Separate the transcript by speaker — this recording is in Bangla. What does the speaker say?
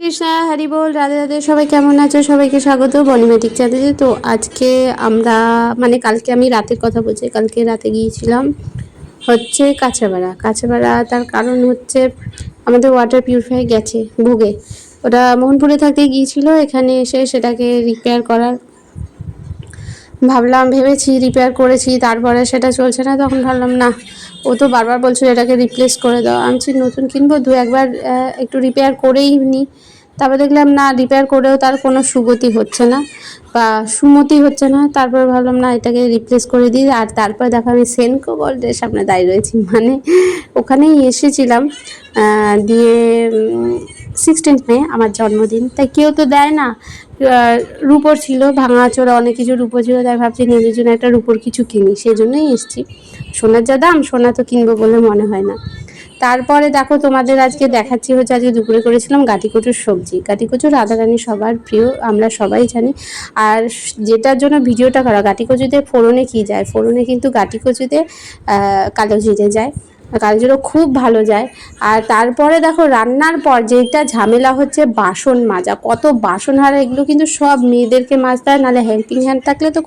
Speaker 1: কৃষ্ণা হরি বল, রাধে রাধে। সবাই কেমন আছো? সবাইকে স্বাগত বনিমেটিক চ্যানেলে। তো আজকে আমরা কালকে আমি রাতের কথা বলছি, কালকে রাতে গিয়েছিলাম হচ্ছে কাঁচাপাড়া। তার কারণ হচ্ছে আমাদের ওয়াটার পিউরিফায়ার গেছে ভোগে, ওটা মোহনপুরে থাকতে গিয়েছিল, এখানে এসে সেটাকে রিপেয়ার করার ভেবেছি, রিপেয়ার করেছি, তারপরে সেটা চলছে না। তখন ভাবলাম না, ও তো বারবার বলছিল এটাকে রিপ্লেস করে দাও। আমি নতুন কিনবো, একবার একটু রিপেয়ার করেই নিই। তারপর দেখলাম না, রিপেয়ার করেও তার কোনো সুগতি হচ্ছে না বা সুমতি হচ্ছে না। তারপর ভাবলাম না, এটাকে রিপ্লেস করে দিই। আর তারপর দেখো আমি সেনকো গোল্ডের সামনে দাঁড়িয়ে রয়েছি, ওখানেই এসেছিলাম। দিয়ে 16 মে আমার জন্মদিন, তাই কেউ তো দেয় না। রুপোর ছিল, ভাঙাচোরা অনেক কিছু রুপো ছিল, তাই ভাবছি নিজের জন্য একটা রুপোর কিছু কিনি, সেই জন্যই এসেছি। সোনার যা দাম, সোনা তো কিনবো বলে মনে হয় না। তারপরে দেখো তোমাদের আজকে দেখাচ্ছি হচ্ছে, আজকে দুপুরে করেছিলাম গাটিকচুর সবজি। গাটিকচু রাধারানী সবার প্রিয়, আমরা সবাই জানি। আর যেটার জন্য ভিডিওটা করা, গাটিকচুতে ফোড়নে কি যায়, ফোড়নে কিন্তু গাটিকচুতে কালো জিরে যায়, কালো জিরে খুব ভালো যায়। আর তারপরে দেখো রান্নার পর যেটা ঝামেলা হচ্ছে বাসন মাজা, কত বাসন হারা, এগুলো কিন্তু সব মেয়েদেরকে মাজতে হয়, নাহলে হেল্পিং হ্যান্ড থাকলে তো